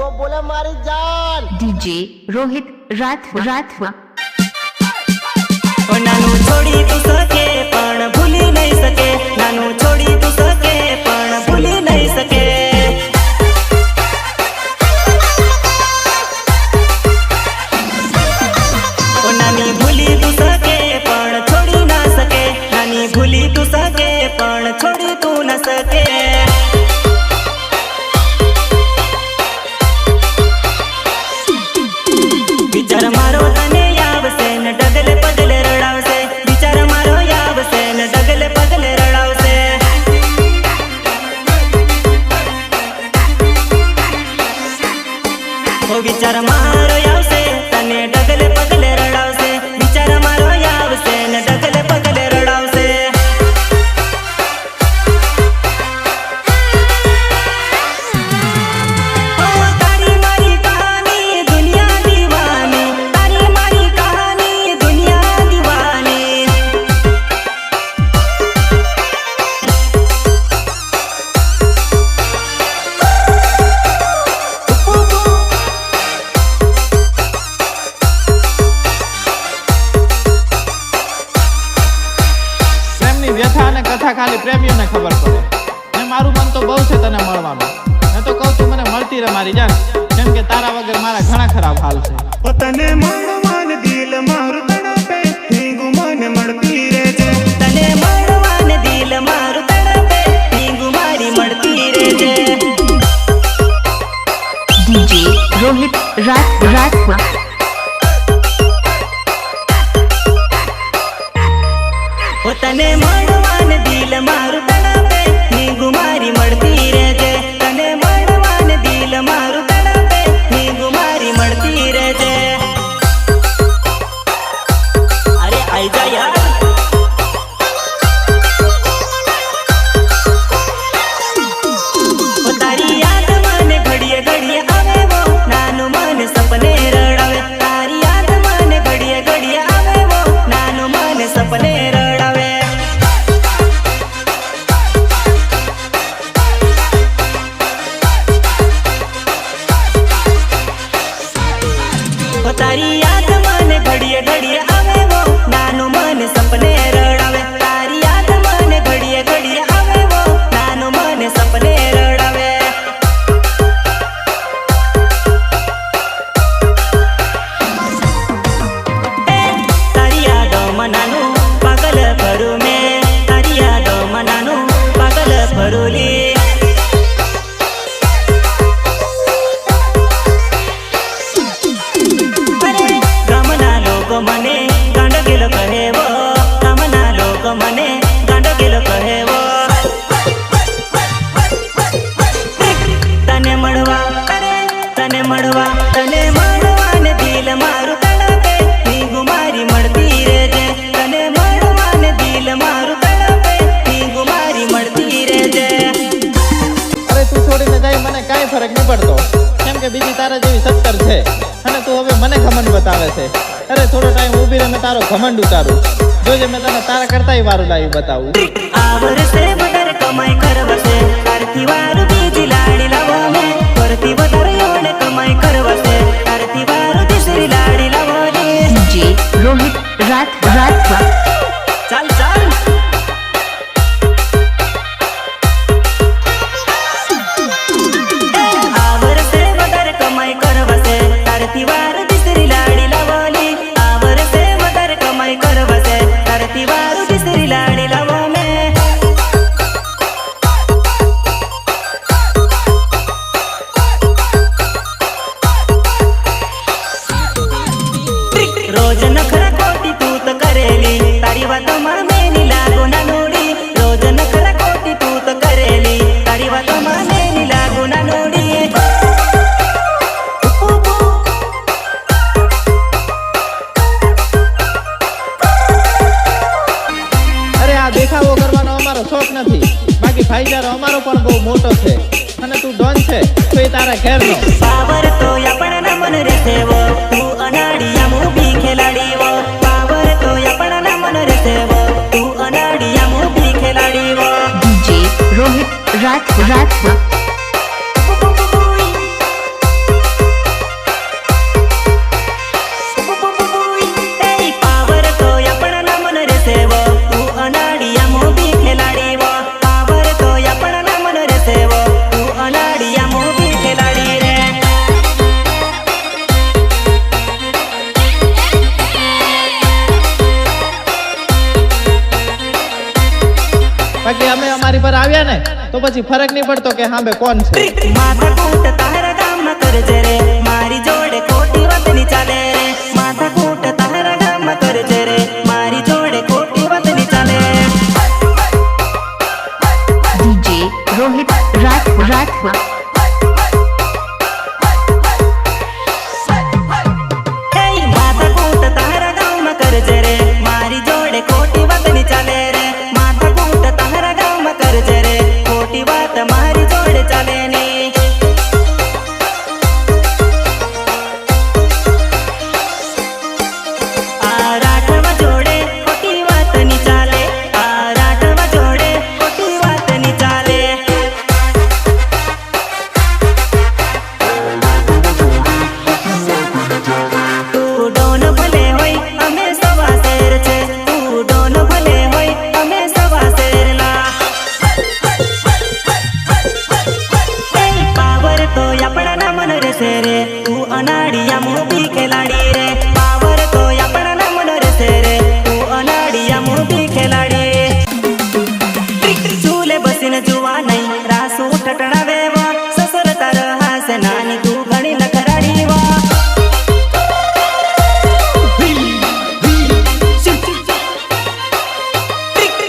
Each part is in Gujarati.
गो बोले मारी जान डीजे रोहित राठवा नानू छोड़ी तू सके पण भूली नहीं सके नानू छोड़ी तू सके पण भूली नहीं सके नानी भूली तू सके पण छोड़ी ना सके नानी भूली तू सके पण छोड़ी तू ना सके विचार मारो तने यावसे न डगले पगले रडावसे विचार मारो यावसे न डगले पगले रडावसे ओ विचार मारो यावसे तने डगले पगले रडावसे विचार मारो यावसे न डगले पगले रडावसे व्यथा ने कथा खाली प्रेमियों ने खबर पड़े ने मारू मन तो बहु छे तने मळवानो मैं तो कहूं तू मने मळती रे मारी जान केम के तारा वगर मारा घणा खराब हाल छे ओ तने मळवान दिल मारू तड़पे नींगू मन मळती रे जे तने मळवान दिल मारू तड़पे नींगू मारी मळती रे जे डीजे रोहित राठवा ओ तने मळवान दिल मारू तड़पे नींगू मारी मळती रे जे तने मळवान दिल मारू तड़पे नींगू मारी मळती रे जे अरे आई जा यार ओ तारी याद माने घड़िए घड़िए आवे वो नानू मन सपने रड़ावे तारी याद माने घड़िए घड़िए आवे वो नानू मन सपने रड़ावे ओ तारी याद माने घड़िए घड़िए आवे वो नानू मन सपने रड़ावे तारी याद माने घड़िए घड़िए आवे वो नानू मन सपने रड़ावे तारी यादों मनानू पागल भरू में तारी यादों मनानू पागल भरूली गामना लोग मने गांड गेलो कहे वो गामना लोग मने गांड गेलो कहे वो तने मड़वा तने मड़वा ने दिल मारू तड़पे नींगू मारी मड़ती रे जे तने मड़वा ने दिल मारू तड़पे नींगू मारी मड़ती रे जे अरे तू छोड़ीने जाई मने काई फरक नहीं पड़तो केम के बीजी तारा जेवी 70 छे અને તું હવે મને ઘમંડ બતાવે છે અરે થોડો ટાઈમ ઊભી રહે મેં તારો ઘમંડ ઉતારું જોજે મેં તને તારા કરતાય વારું લાવી બતાવું આવર से बदर कमाई करवसे आरती वारू बीजी लाड़ी लावो में करती बदर योने कमाई करवसे आरती वारू तीसरी लाड़ी लावो ने डीजे रोहित राठवा चल चल आवर से बदर कमाई करवसे आरती वारू तीसरी लाड़ी लावोली आवर से बदर कमाई करवसे आरती वारू तीसरी लाड़ी लावो में रोज नखरा कोटी तू तो करेली तारी बातों में नहीं लागो ना नोड़ी रोज नखरा कोटी तू तो करेली तारी बातों में नहीं लागो ना नोड़ी અરે આ દેખાવો કરવાનો અમારો શોખ નથી બાકી ભાઈચારો અમારો પણ બહુ મોટો છે અને તું ડોન છે તો એ તારા ઘેરનો पावर तो अपन न मन रे सेवो तू अनाड़िया मूवी खिलाड़ी वो पावर तो अपन न मन रे सेवो तू अनाड़िया मूवी खिलाड़ी वो डीजे रोहित राठवा ચાલે ને તો પછી ફરક નહીં પડતો કે હાંભે કોણ છે. માથાકૂટ તારા ગામમાં કરજે રે, મારી જોડે ખોટી વાત ની ચાલે રે. માથાકૂટ તારા ગામમાં કરજે રે, મારી જોડે ખોટી વાત ની ચાલે. DJ Rohit Rathwa. માથાકૂટ તારા ગામમાં કરજે રે, મારી જોડે ખોટી વાત ની ચાલે રે. માથાકૂટ તારા ગામમાં કરજે રે, ખોટી વાત મારી જોડે ચાલે ની. આ રાઠવા જોડે ખોટી વાત ની ચાલે, આ રાઠવા જોડે ખોટી વાત ની ચાલે. તું ડોન ભલે હોય અમે સવા શેર છે, તું ડોન ભલે હોય અમે સવા શેરના. પાવર તો આપણા ના મન રહેશે રે, તું અનાડિયા મોટી ખેલાડી રે. પાવર તો આપણા ના મન રહેશે રે, તું અનાડિયા મોટી ખેલાડી. ચૂલે બસીને જોવા નહીં રાસુ ઠટણાવે વા, સસર તાર હાસે નાની તું ઘણી લખરાડી વા.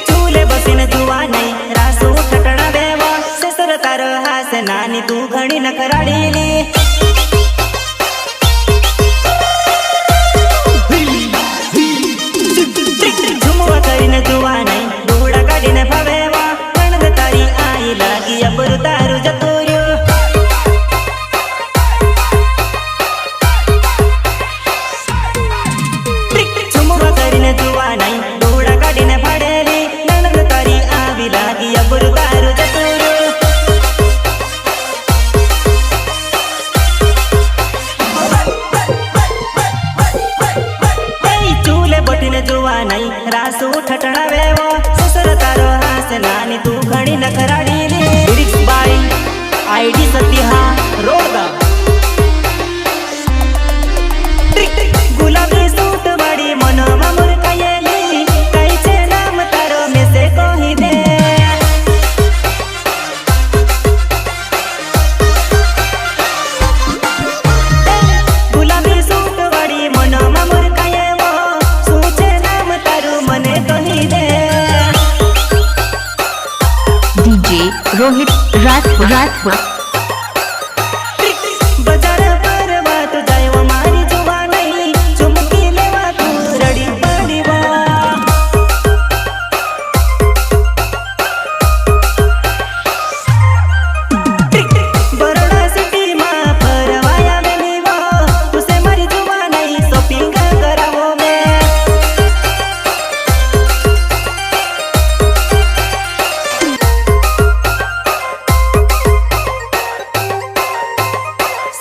ચૂલે બસીને જોવા નહીં રાસુ ઠટણાવે વા, સસર તાર હાસે નાની તું ઘણી નખરાડીલી. ઝુમવા કરીને જોવા નહીં ડોડા કાઢીને ફાવેવા, કણદ તારી આઈ લાગી અબરું તારું જતું રહ્યું. ઝુમવા કરીને જોવા નહીં ડોડા કાઢીને ફાડેલી, નણદ તારી આવી લાગી અબરું તારું જતું રહ્યું. ચૂલે બટીને જોવા નહીં રાસુ ઠટણાવે વો, સસર તારો હાસ નાની તું ઘણી નખરાડી રે. Lyrics by ID Satya Roda. ગુલાબી સૂટ વાળી મનોમાં મુરકાયેલી, કઈ છે નામ તારો મેસે કહી દે. ગુલાબી સૂટ વાળી મનોમાં મુરકાયેલો, શું છે નામ તારું મને કહી દે. DJ Rohit Rathwa. બજાર ફરવા તું જાય મારી જોવા નહીં, ચુમકી લેવા તું રડી પડી વા. બરોડા સિટીમાં ફરવા આવેલી વા, તુસે મારી જોવા નહીં શોપિંગ કરાવો મેં.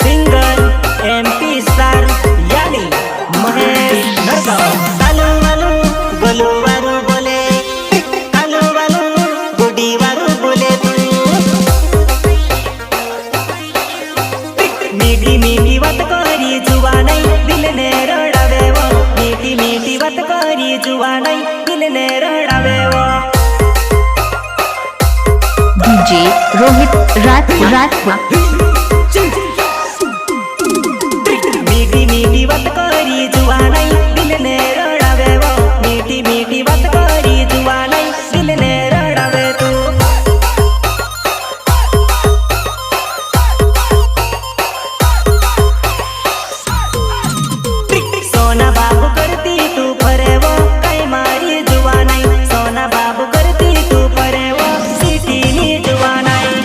સિંગર એમપી સ્ટાર યાની મહેશ નરગાવ. આલુ વાલુ ગોલુ વારું બોલે, આલુ વાલુ ગુડી વારું બોલે તું. મીઠી મીઠી વાત કરી જુવા નહીં દિલને રડાવે વો, મીઠી મીઠી વાત કરી જુવા નહીં દિલને રડાવે વો. DJ Rohit Rathwa. મીઠી મીઠી વાત કરી જુવા નહીં દિલને રડાવે વો, મીઠી મીઠી વાત કરી જુવા નહીં દિલને રડાવે તું. સોના બાબુ કરતી તું ફરેવો, કઈ મારી જુવા નહીં. સોના બાબુ કરતી તું ફરેવો, સિટીની જુવા નહીં.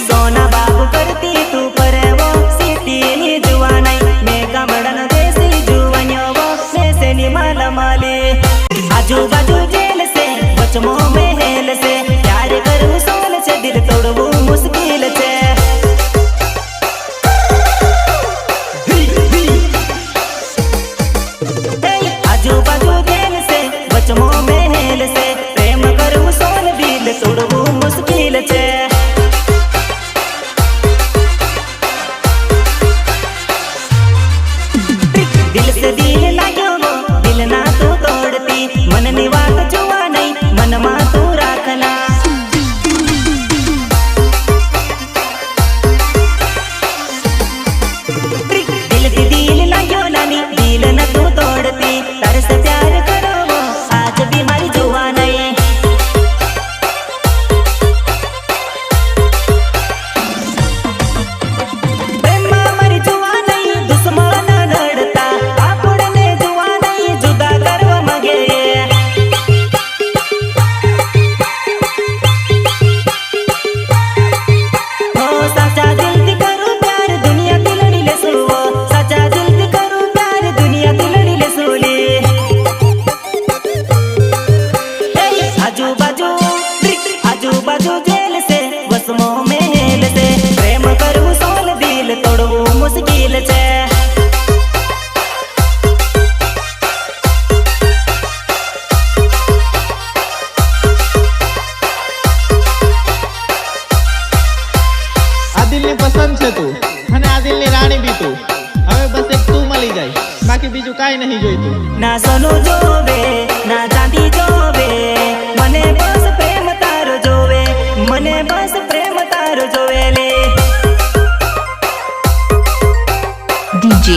સોના બાબુ કરતી તું ફરેવો, સિટીની જુવા નહીં. મેં ગામડાનો દેશી જુવાન્યો વો, મેસેની માલા માલે. આજુબાજુ જેલ છે વચમો મહેલ છે, પ્યાર કરવું સોલ છે દિલ તોડવું મુશ્કેલ છે. આજુબાજુ જેલ છે વચમો મહેલ છે, પ્રેમ કરવું સોલ દિલ તોડવું મુશ્કેલ છે. દિલ કાંઈ નહીં જોઈતું. ના સોનું જોવે ના ચાંદી જોવે, મને બસ પ્રેમ તારો જોવે, મને બસ પ્રેમ તારો જોવે લે. DJ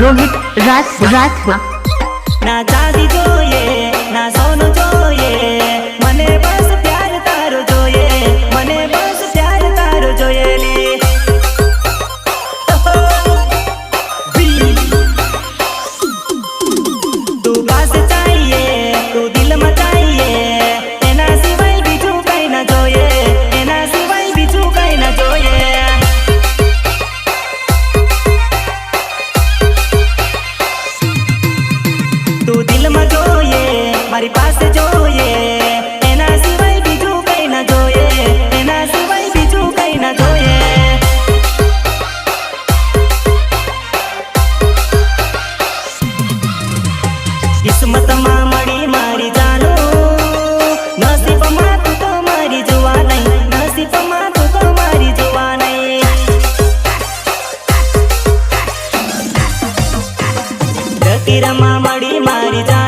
Rohit Rathwar. ના ચાંદી જોઈએ ના સોનું જોઈએ, મને બસ પ્યાર તારો જોઈએ, મને બસ પ્યાર તારો જોઈએ લે. તું પાસ ચાહીએ તું દિલમાં ચાહીએ, એના સિવાય બીજું કઈ ના જોઈએ, એના સિવાય બીજું કઈ ના જોઈએ. તું દિલમાં જોઈએ મારી પાસે જોઈએ, એના સિવાય બીજું કઈ ના જોઈએ, એના સિવાય બીજું કઈ ના જોઈએ. કિસ્મતમાં મળી મારી જાનું, નસીબમાં તું તો મારી જોવા નહીં, નસીબમાં તું તો મારી જોવા નહીં. લકીરમાં મળી મારી જાન